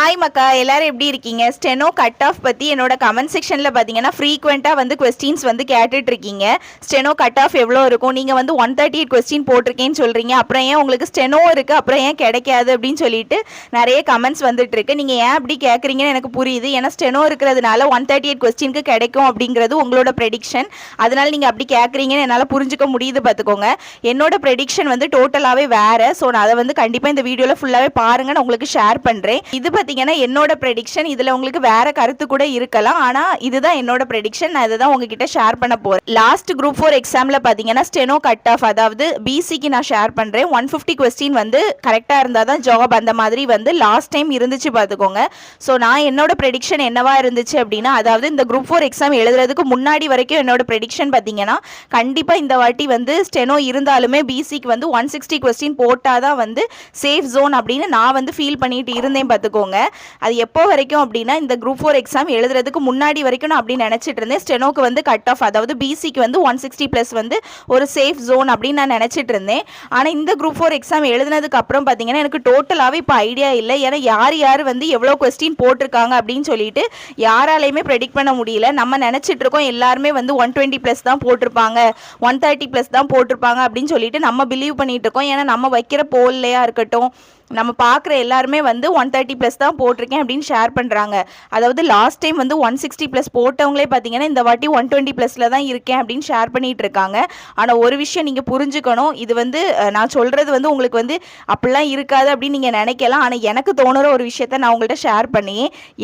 Hi மக்கா, எல்லாரும் எப்படி இருக்கீங்க? ஸ்டெனோ கட் ஆஃப் பற்றி என்னோட கமெண்ட் செக்ஷனில் பார்த்தீங்கன்னா ஃப்ரீக்வெண்ட்டாக வந்து கொஸ்டின்ஸ் வந்து கேட்டுட்டு இருக்கீங்க. ஸ்டெனோ கட் ஆஃப் எவ்வளோ இருக்கும், நீங்கள் வந்து 138 கொஸ்டின் போட்டிருக்கேன்னு சொல்கிறீங்க, அப்புறம் ஏன் உங்களுக்கு ஸ்டெனோ இருக்குது, அப்புறம் ஏன் கிடைக்காது அப்படின்னு சொல்லிட்டு நிறைய கமெண்ட்ஸ் வந்துட்டு இருக்கு. நீங்கள் ஏன் அப்படி கேட்குறீங்கன்னு எனக்கு புரியுது. ஏன்னா ஸ்டெனோ இருக்கிறதுனால 138 கொஸ்டினுக்கு கிடைக்கும் அப்படிங்கிறது உங்களோட ப்ரெடிக்ஷன். அதனால நீங்கள் அப்படி கேட்குறீங்கன்னு என்னால் புரிஞ்சுக்க முடியுது. பார்த்துக்கோங்க, என்னோட ப்ரெடிக்ஷன் வந்து டோட்டலாகவே வேறு. ஸோ நான் அதை வந்து கண்டிப்பாக இந்த வீடியோவில் ஃபுல்லாகவே பாருங்கள், நான் உங்களுக்கு ஷேர் பண்ணுறேன். இது பார்த்தீங்கன்னா என்னோட ப்ரெடிக்ஷன். இதில் உங்களுக்கு வேற கருத்து கூட இருக்கலாம், ஆனால் இதுதான் என்னோட ப்ரெடிக்ஷன். நான் இதை தான் உங்ககிட்ட ஷேர் பண்ண போகிறேன். லாஸ்ட் குரூப் 4 எக்ஸாமில் பார்த்தீங்கன்னா ஸ்டெனோ கட் ஆஃப், அதாவது பிசிக்கு நான் ஷேர் பண்ணுறேன். 150 கொஸ்டின் வந்து கரெக்டாக இருந்தால் தான் ஜாப், அந்த மாதிரி வந்து லாஸ்ட் டைம் இருந்துச்சு. பார்த்துக்கோங்க. ஸோ நான் என்னோட ப்ரெடிக்ஷன் என்னவா இருந்துச்சு அப்படின்னா, அதாவது இந்த குரூப் 4 எக்ஸாம் எழுதுறதுக்கு முன்னாடி வரைக்கும் என்னோட ப்ரெடிக்ஷன் பார்த்தீங்கன்னா கண்டிப்பாக இந்த வாட்டி வந்து ஸ்டெனோ இருந்தாலுமே பிசிக்கு வந்து 160 கொஸ்டின் போட்டால் தான் வந்து சேஃப் ஜோன் அப்படின்னு நான் வந்து ஃபீல் பண்ணிட்டு இருந்தேன். பார்த்துக்கோங்க, அது எப்போ வரைக்கும் அப்படின்னா இந்த குரூப் 4 எக்ஸாம் எழுதுறதுக்கு முன்னாடி வரைக்கும் நான் அப்படி நினைச்சிட்டு இருந்தேன். ஸ்டெனோக்கு வந்து கட் ஆஃப், அதாவது பிசிக்கு வந்து 160 பிளஸ் வந்து ஒரு சேஃப் ஜோன் அப்படின்னு நான் நினைச்சிட்டு இருந்தேன். ஆனால் இந்த குரூப் 4 எக்ஸாம் எழுதுனதுக்கு அப்புறம் பார்த்தீங்கன்னா எனக்கு டோட்டலாகவே இப்போ ஐடியா இல்லை. ஏன்னா யார் வந்து எவ்வளோ கொஸ்டின் போட்டிருக்காங்க அப்படின்னு சொல்லிட்டு யாராலையுமே ப்ரெடிக்ட் பண்ண முடியல. நம்ம நினைச்சிட்டு இருக்கோம் எல்லாருமே வந்து 120 பிளஸ் தான் போட்டிருப்பாங்க, 130 பிளஸ் தான் போட்டிருப்பாங்க அப்படின்னு சொல்லிட்டு நம்ம பிலீவ் பண்ணிட்டு இருக்கோம். ஏன்னா நம்ம வைக்கிற போல்லையா இருக்கட்டும், நம்ம பார்க்குற எல்லாருமே வந்து 130 ப்ளஸ் தான் போட்டிருக்கேன் அப்படின்னு ஷேர் பண்ணுறாங்க. அதாவது லாஸ்ட் டைம் வந்து 160 ப்ளஸ் போட்டவங்களே பார்த்தீங்கன்னா இந்த வாட்டி 120 ப்ளஸில் தான் இருக்கேன் அப்படின்னு ஷேர் பண்ணிகிட்டு இருக்காங்க. ஆனால் ஒரு விஷயம் நீங்கள் புரிஞ்சுக்கணும், இது வந்து நான் சொல்கிறது வந்து உங்களுக்கு வந்து அப்படிலாம் இருக்காது அப்படின்னு நீங்கள் நினைக்கலாம். ஆனால் எனக்கு தோணுற ஒரு விஷயத்த நான் உங்கள்கிட்ட ஷேர் பண்ணி,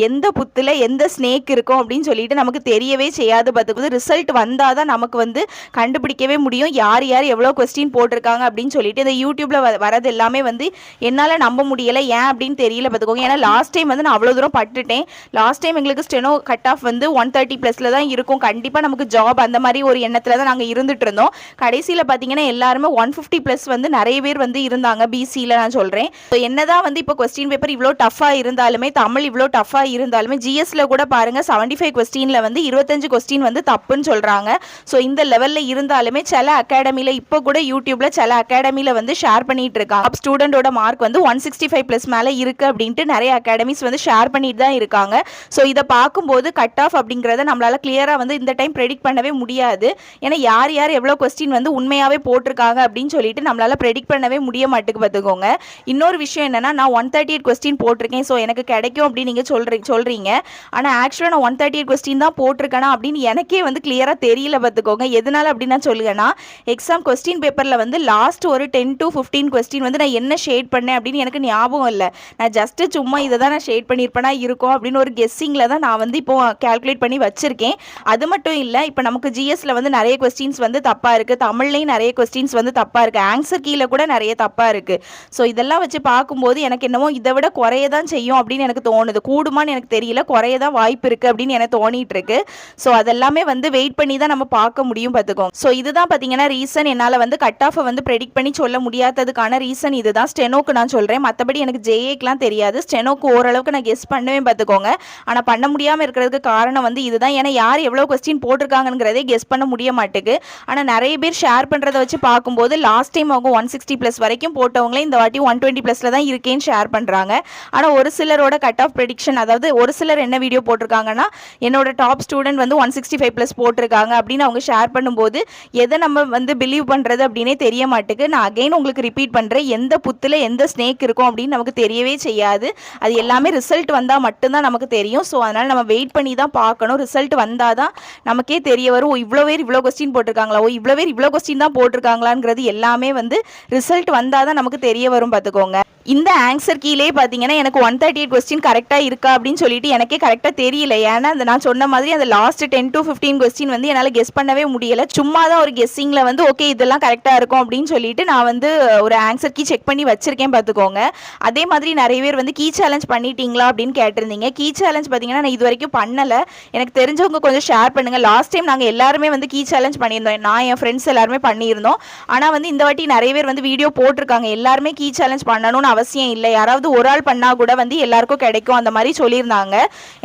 எந்த புத்தில் எந்த ஸ்னேக் இருக்கும் அப்படின்னு சொல்லிட்டு நமக்கு தெரியவே செய்யாது. பார்த்துக்கு ரிசல்ட் வந்தால் தான் நமக்கு வந்து கண்டுபிடிக்கவே முடியும் யார் எவ்வளோ கொஸ்டின் போட்டிருக்காங்க அப்படின்னு சொல்லிட்டு. இந்த யூடியூப்பில் வரது எல்லாமே வந்து என்னால் நம்ப முடியலை. ஏன் அப்படின்னு தெரியல. பார்த்துக்கோங்க, ஏன்னா லாஸ்ட் டைம் வந்து நான் அவ்வளோ தூரம் பட்டுட்டேன். லாஸ்ட் டைம் எங்களுக்கு ஸ்டெனோ கட் ஆஃப் வந்து 130 ப்ளஸில் தான் இருக்கும், கண்டிப்பாக நமக்கு ஜாப் அந்த மாதிரி ஒரு எண்ணத்தில் தான் நாங்கள் இருந்துட்டு இருந்தோம். கடைசியில் பார்த்தீங்கன்னா எல்லாருமே 150 ப்ளஸ் வந்து நிறைய பேர் வந்து இருந்தாங்க பிசியில். நான் சொல்கிறேன், ஸோ என்னதான் வந்து இப்போ கொஸ்டின் பேப்பர் இவ்வளோ டஃபாக இருந்தாலுமே, தமிழ் இவ்வளோ டஃபாக இருந்தாலுமே, ஜிஎஸ்ல கூட பாருங்கள் 75 கொஸ்டினில் வந்து 25 கொஸ்டின் வந்து தப்புன்னு சொல்கிறாங்க. ஸோ இந்த லெவலில் இருந்தாலுமே சில அகாடமியில் இப்போ கூட யூடியூப்பில் சில அகாடமியில் வந்து ஷேர் பண்ணிட்டு இருக்காங்க ஸ்டூடெண்டோட மார்க் வந்து 165 பிளஸ் மேலே இருக்கு அப்படின்ட்டு நிறைய அகாடமிஸ் வந்து ஷேர் பண்ணிட்டு தான் இருக்காங்க. ஸோ இதை பார்க்கும்போது கட் ஆஃப் அப்படிங்கிறத நம்மளால கிளியராக வந்து இந்த டைம் ப்ரெடிக்ட் பண்ணவே முடியாது. ஏன்னா யார் எவ்வளோ கொஸ்டின் வந்து உண்மையாகவே போட்டிருக்காங்க அப்படின்னு சொல்லிட்டு நம்மளால ப்ரெடிக்ட் பண்ணவே முடிய மாட்டேங்குது. பார்த்துக்கோங்க, இன்னொரு விஷயம் என்னன்னா, நான் 138 கொஸ்டின் போட்டிருக்கேன், ஸோ எனக்கு கிடைக்கும் அப்படின்னு நீங்கள் சொல்றீங்க. ஆனால் ஆக்சுவலாக நான் 138 கொஸ்டின் தான் போட்டிருக்கேனா அப்படின்னு எனக்கே வந்து கிளியராக தெரியல. பார்த்துக்கோங்க, எதனால அப்படின்னு நான் சொல்லுவேன்னா, எக்ஸாம் கொஸ்டின் பேப்பரில் வந்து லாஸ்ட் ஒரு 10 to 15 கொஸ்டின் வந்து நான் என்ன ஷேட் பண்ணேன் அப்படின்னு எனக்கு ஞாபகம் இல்லை. நான் ஜஸ்ட் சும்மா இதை தான் நான் ஷேட் பண்ணியிருப்பேனா இருக்கும் அப்படின்னு ஒரு கெஸ்ஸிங்கில் தான் நான் வந்து இப்போ கால்குலேட் பண்ணி வச்சிருக்கேன். அது மட்டும் இல்லை, இப்போ நமக்கு ஜிஎஸ்ல வந்து நிறைய கொஸ்டின்ஸ் வந்து தப்பாக இருக்குது, தமிழ்லையும் நிறைய கொஸ்டின்ஸ் வந்து தப்பாக இருக்குது, ஆன்சர் கீழே கூட நிறைய தப்பாக இருக்குது. ஸோ இதெல்லாம் வச்சு பார்க்கும்போது எனக்கு என்னமோ இதை விட குறைய தான் செய்யும் அப்படின்னு எனக்கு தோணுது. கூடுமான்னு எனக்கு தெரியல, குறைய தான் வாய்ப்பு இருக்குது அப்படின்னு எனக்கு தோணிட்டு இருக்கு. ஸோ அதெல்லாமே வந்து வெயிட் பண்ணி தான் நம்ம பார்க்க முடியும். பார்த்துக்கோங்க, ஸோ இதுதான் பார்த்தீங்கன்னா ரீசன் என்னால் வந்து கட் ஆஃபை வந்து ப்ரெடிக்ட் பண்ணி சொல்ல முடியாததுக்கான ரீசன் இதுதான். ஸ்டெனோக்கு நான் சொல்கிறேன், மற்றபடி எனக்கு ஜேஏக்கெலாம் தெரியாது. ஸ்டெனோக்கு ஓரளவுக்கு நான் கெஸ் பண்ணுவேன். பார்த்துக்கோங்க, ஆனால் பண்ண முடியாமல் இருக்கிறதுக்கு காரணம் வந்து இதுதான். ஏன்னா யார் எவ்வளோ கொஸ்டின் போட்டிருக்காங்கிறதே கெஸ் பண்ண முடிய மாட்டேங்குது. ஆனால் நிறைய பேர் ஷேர் பண்ணுறதை வச்சு பார்க்கும்போது லாஸ்ட் டைம் அவங்க 160 ப்ளஸ் வரைக்கும் போட்டவங்களே இந்த வாட்டி 120 ப்ளஸில் தான் இருக்கேன்னு ஷேர் பண்ணுறாங்க. ஆனால் ஒரு சிலரோட கட் ஆஃப் ப்ரெடிக்ஷன், அதாவது ஒரு சிலர் என்ன வீடியோ போட்டிருக்காங்கன்னா, என்னோட டாப் ஸ்டூடெண்ட் வந்து 165 ப்ளஸ் போட்டிருக்காங்க அப்படின்னு அவங்க ஷேர் பண்ணும்போது எதை நம்ம வந்து பிலீவ் பண்ணுறது அப்படின்னே தெரிய மாட்டேங்குது. நான் அகைன் உங்களுக்கு ரிப்பீட் பண்ணுறேன், எந்த புத்தில் எந்த ஸ்னேக் இருக்கும் அப்படின்னு நமக்கு தெரியவே செய்யாது. அது எல்லாமே ரிசல்ட் வந்தால் மட்டும்தான் நமக்கு தெரியும். ஸோ அதனால் நம்ம வெயிட் பண்ணி தான் பார்க்கணும். ரிசல்ட் வந்தால் தான் நமக்கே தெரிய வரும், இவ்வளோ பேர் இவ்வளோ கொஸ்டின் போட்டிருக்காங்களா, இவ்வளோ பேர் இவ்வளோ கொஸ்டின் தான் போட்டிருக்காங்களாங்கிறது எல்லாமே வந்து ரிசல்ட் வந்தால் தான் நமக்கு தெரிய வரும். பார்த்துக்கோங்க, இந்த ஆன்சர் கீழே பார்த்தீங்கன்னா எனக்கு 138 கொஸ்டின் கரெக்டாக இருக்கா அப்படின்னு சொல்லிட்டு எனக்கே கரெக்டாக தெரியல. ஏன்னா அந்த நான் சொன்ன மாதிரி அந்த லாஸ்ட் 10 to 15 கொஸ்டின் வந்து என்னால் கெஸ் பண்ணவே முடியலை. சும்மா தான் ஒரு கெஸ்ஸிங்கில் வந்து ஓகே இதெல்லாம் கரெக்டாக இருக்கும் அப்படின்னு சொல்லிட்டு நான் வந்து ஒரு ஆன்சர் கீ செக் பண்ணி வச்சிருக்கேன். பார்த்துக்கோங்க, அதே மாதிரி நிறைய பேர் வந்து கீ சேலஞ்ச் பண்ணிட்டீங்களா அப்படின்னு கேட்டிருந்தீங்க. கீ சேலஞ்ச் பார்த்தீங்கன்னா நான் இது வரைக்கும் பண்ணலை. எனக்கு தெரிஞ்சவங்க கொஞ்சம் ஷேர் பண்ணுங்கள். லாஸ்ட் டைம் நாங்கள் எல்லாருமே வந்து கீ சேலஞ்ச் பண்ணியிருந்தோம், நான் என் ஃப்ரெண்ட்ஸ் எல்லாருமே பண்ணியிருந்தோம். ஆனால் வந்து இந்த வாட்டி நிறைய பேர் வந்து வீடியோ போட்டிருக்காங்க, எல்லாருமே கீ சேலஞ்ச் பண்ணணும்னு அவசியம் இல்லை, யாராவது ஒரு ஆள் பண்ணா கூட வந்து எல்லாருக்கும் கிடைக்கும் அந்த மாதிரி சொல்லியிருந்தாங்க.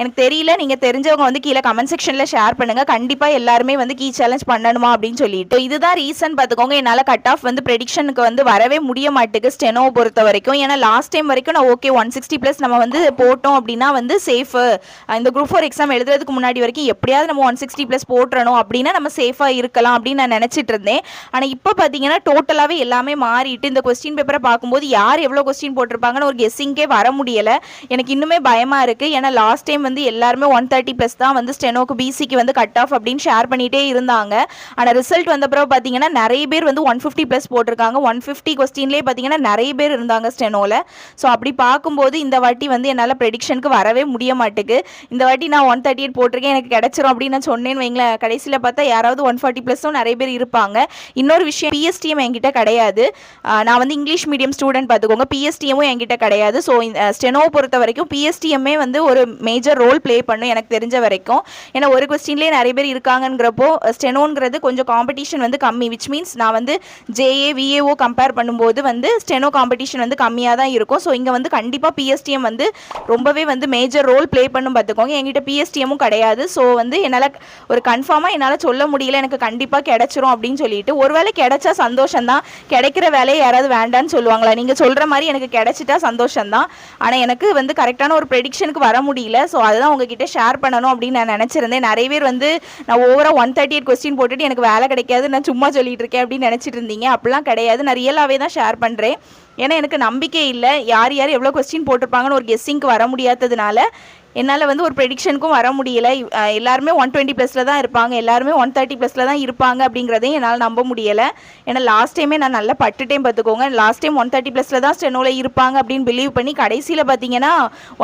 எனக்கு தெரியல, நீங்க தெரிஞ்சவங்க வந்து கீழே கமெண்ட் செக்ஷன்ல ஷேர் பண்ணுங்க. கண்டிப்பா எல்லாருமே வந்து கீ சேலஞ்ச் பண்ணணுமா அப்படின்னு சொல்லிட்டு. இதுதான் ரீசன் பார்த்துக்கோங்க, என்னால் கட் ஆஃப் வந்து ப்ரெடிக்ஷனுக்கு வந்து வரவே முடிய மாட்டேங்குது ஸ்டெனோ பொறுத்த வரைக்கும். ஏன்னா லாஸ்ட் டைம் வரைக்கும் நான் ஓகே 160+ நம்ம வந்து போட்டோம் அப்படின்னா வந்து சேஃபு, இந்த குரூப் 4 எக்ஸாம் எழுதுறதுக்கு முன்னாடி வரைக்கும் எப்படியாவது நம்ம 160+ போட்டுறணும் அப்படின்னா நம்ம சேஃபாக இருக்கலாம் அப்படின்னு நான் நினச்சிட்டு இருந்தேன். ஆனால் இப்போ பார்த்தீங்கன்னா டோட்டலாகவே எல்லாமே மாறிட்டு இந்த கொஸ்டின் பேப்பரை பார்க்கும்போது யார் எவ்வளோ கொஸ்டின் போட்டிருப்பாங்கன்னு ஒரு கெஸ்ஸிங்கே வர முடியலை. எனக்கு இன்னுமே பயமாக இருக்குது. ஏன்னா லாஸ்ட் டைம் வந்து எல்லாருமே 130+ தான் வந்து ஸ்டெனோக்கு பிசிக்கு வந்து கட் ஆஃப் அப்படின்னு ஷேர் பண்ணிகிட்டே இருந்தாங்க. ஆனால் ரிசல்ட் வந்த பிறகு பார்த்தீங்கன்னா நிறைய பேர் வந்து 150+ போட்டிருக்காங்க. 150 கொஸ்டின்லேயே பார்த்தீங்கன்னா நிறைய பேர் இருந்தாங்க ஸ்டெனோவில். ஸோ அப்படி பார்க்கும்போது இந்த வாட்டி வந்து என்னால் ப்ரெடிக்ஷனுக்கு வரவே முடிய மாட்டேங்குது. இந்த வாட்டி நான் 138 போட்டிருக்கேன், எனக்கு கிடைச்சிரும் அப்படின்னு நான் சொன்னேன்னு வைங்களேன், கடைசியில் பார்த்தா யாராவது 140+ம் நிறைய பேர் இருப்பாங்க. இன்னொரு விஷயம், பிஎஸ்டிஎம் என்கிட்ட கிடையாது. நான் வந்து இங்கிலீஷ் மீடியம் ஸ்டூடெண்ட் பார்த்துக்கோங்க, பிஎஸ்டிஎம்மும் என்கிட்ட கிடையாது. ஸோ ஸ்டெனோவை பொறுத்த வரைக்கும் பிஎஸ்டிஎம்மே வந்து ஒரு மேஜர் ரோல் ப்ளே பண்ணும் எனக்கு தெரிஞ்ச வரைக்கும். ஏன்னா ஒரு கொஸ்டின்லேயே நிறைய பேர் இருக்காங்கிறப்போ ஸ்டெனோங்கிறது கொஞ்சம் காம்படிஷன் வந்து கம்மி. விச் மீன்ஸ் நான் வந்து ஜேஏ விஏஓ கம்பேர் பண்ணும்போது வந்து ஸ்டெனோ காம்படிஷன் வந்து கம்மியாக தான் இருக்கும். ஸோ இங்கே வந்து கண்டிப்பாக பிஎஸ்டிஎம் வந்து ரொம்பவே வந்து மேஜர் ரோல் ப்ளே பண்ணும் பார்த்துக்கோங்க. என்கிட்ட பிஎஸ்டிஎம்மும் கிடையாது. ஸோ வந்து என்னால் ஒரு கன்ஃபார்மாக என்னால் சொல்ல முடியல எனக்கு கண்டிப்பாக கிடைச்சிரும் அப்படின்னு சொல்லிட்டு. ஒருவேளை கிடைச்சா சந்தோஷம் தான், கிடைக்கிற வேலையை யாராவது வேண்டான்னு சொல்லுவாங்களா? நீங்கள் சொல்கிற மாதிரி எனக்கு கிடைச்சிட்டா சந்தோஷம் தான். ஆனால் எனக்கு வந்து கரெக்டான ஒரு ப்ரெடிக்ஷனுக்கு வர முடியல. ஸோ அதுதான் உங்ககிட்ட ஷேர் பண்ணணும் அப்படின்னு நான் நினச்சிருந்தேன். நிறைய பேர் வந்து நான் ஓவராக 138 கொஸ்டின் போட்டுட்டு எனக்கு வேலை கிடைக்காது, நான் சும்மா சொல்லிட்டு இருக்கேன் அப்படின்னு நினச்சிட்டு இருந்தீங்க. அப்படிலாம் கிடையாது, நான் ரியலாகவே தான் ஷேர் பண்ணுறேன். ஏன்னா எனக்கு நம்பிக்கை இல்லை, யார் யார் எவ்வளோ கொஸ்டின் போட்டிருப்பாங்கன்னு ஒரு கெஸ்ஸிங்க்கு வர முடியாததுனால என்னால் வந்து ஒரு ப்ரெடிக்ஷனுக்கும் வர முடியல. எல்லாருமே 120+ தான் இருப்பாங்க, எல்லாருமே 130+ தான் இருப்பாங்க அப்படிங்கிறதையும் என்னால் நம்ப முடியலை. ஏன்னா லாஸ்ட் டைமே நான் நல்லா பட்டுட்டேன் பார்த்துக்கோங்க. லாஸ்ட் டைம் 130+ தான் ஸ்டெனோவில் இருப்பாங்க அப்படின்னு பிலீவ் பண்ணி கடைசியில் பார்த்தீங்கன்னா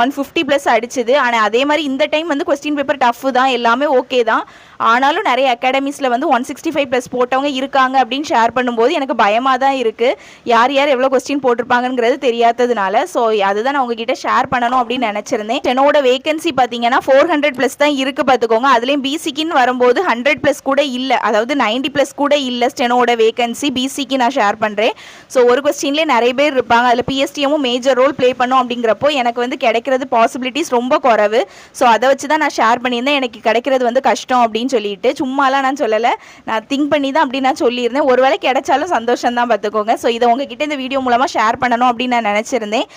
150+ அடிச்சுது. ஆனால் அதே மாதிரி இந்த டைம் வந்து கொஸ்டின் பேப்பர் டஃப்பு தான், எல்லாமே ஓகே தான். ஆனாலும் நிறைய அகாடமிஸில் வந்து 165+ போட்டவங்க இருக்காங்க அப்படின்னு ஷேர் பண்ணும்போது எனக்கு பயமாக தான் இருக்குது, யார் யார் எவ்வளோ கொஸ்டின் போட்டிருப்பாங்கங்கிறது தெரியாததுனால. ஸோ அதுதான் நான் உங்ககிட்ட ஷேர் பண்ணணும் அப்படின்னு நினச்சிருந்தேன். ஸ்டெனோட வேகன்சி பார்த்தீங்கன்னா 400+ தான் இருக்குது பார்த்துக்கோங்க. அதுலேயும் பிசிக்குன்னு வரும்போது 100+ கூட இல்லை, அதாவது 90+ கூட இல்லை ஸ்டெனோட வேகன்சி. பிசிக்கு நான் ஷேர் பண்ணுறேன். ஸோ ஒரு கொஸ்டின்லேயே நிறைய பேர் இருப்பாங்க, அதில் பிஎஸ்டிஎம்மும் மேஜர் ரோல் ப்ளே பண்ணும் அப்படிங்கிறப்போ எனக்கு வந்து கிடைக்கிறது பாசிபிலிட்டிஸ் ரொம்ப குறைவு. ஸோ அதை வச்சு தான் நான் ஷேர் பண்ணியிருந்தேன், எனக்கு கிடைக்கிறது வந்து கஷ்டம் அப்படின்னு சொல்லிட்டு. சும்மாலாம் நான் சொல்லலை, நான் திங்க் பண்ணி தான் அப்படி நான் சொல்லியிருந்தேன். ஒருவேளை கிடைச்சாலும் சந்தோஷம் தான் பார்த்துக்கோங்க. ஸோ இதை உங்ககிட்ட இந்த வீடியோ மூலமாக ஷேர் பண்ணணும் அப்படின்னு நான் நினச்சிருந்தேன்.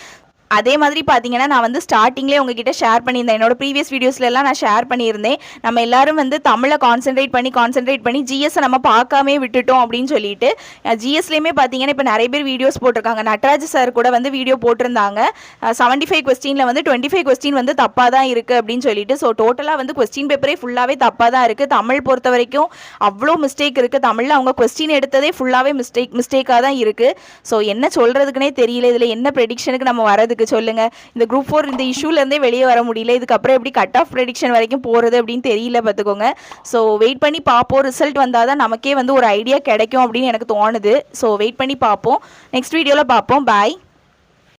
அதே மாதிரி பார்த்தீங்கன்னா நான் வந்து ஸ்டார்டிங்லேயே உங்ககிட்ட ஷேர் பண்ணியிருந்தேன், என்னோட ப்ரீவியஸ் வீடியோஸ்லாம் நான் ஷேர் பண்ணியிருந்தேன். நம்ம எல்லாரும் வந்து தமிழை கான்சென்ட்ரேட் பண்ணி ஜிஎஸ்ஸை நம்ம பார்க்காமே விட்டுட்டோம் அப்படின்னு சொல்லிட்டு. ஜிஎஸ்லேயுமே பார்த்தீங்கன்னா இப்போ நிறைய பேர் வீடியோஸ் போட்டிருக்காங்க. நட்ராஜ் சார் கூட வந்து வீடியோ போட்டிருந்தாங்க, 75 கொஸ்டினில் வந்து 25 கொஸ்டின் வந்து தப்பாக தான் இருக்குது அப்படின்னு சொல்லிட்டு. ஸோ டோட்டலாக வந்து கொஸ்டின் பேப்பரே ஃபுல்லாகவே தப்பாக தான் இருக்குது. தமிழ் பொறுத்த வரைக்கும் அவ்வளோ மிஸ்டேக் இருக்குது. தமிழில் அவங்க கொஸ்டின் எடுத்ததே ஃபுல்லாகவே மிஸ்டேக்காக தான் இருக்குது. ஸோ என்ன சொல்கிறதுக்குனே தெரியல, இதில் என்ன ப்ரெடிக்ஷனுக்கு நம்ம வரதுக்கு சொல்லுங்க. இந்த குரூப் 4 இந்த இஷ்யூல இருந்தே வெளியே வர முடியல, இதுக்கப்புறம் எப்படி கட் ஆஃப் ப்ரெடிக்ஷன் வரைக்கும் போறது அப்படின்னு தெரியல பார்த்துக்கோங்க. ஸோ வெயிட் பண்ணி பார்ப்போம், ரிசல்ட் வந்தாதான் நமக்கே வந்து ஒரு ஐடியா கிடைக்கும் அப்படின்னு எனக்கு தோணுது. ஸோ வெயிட் பண்ணி பார்ப்போம், நெக்ஸ்ட் வீடியோவில் பார்ப்போம். பாய்.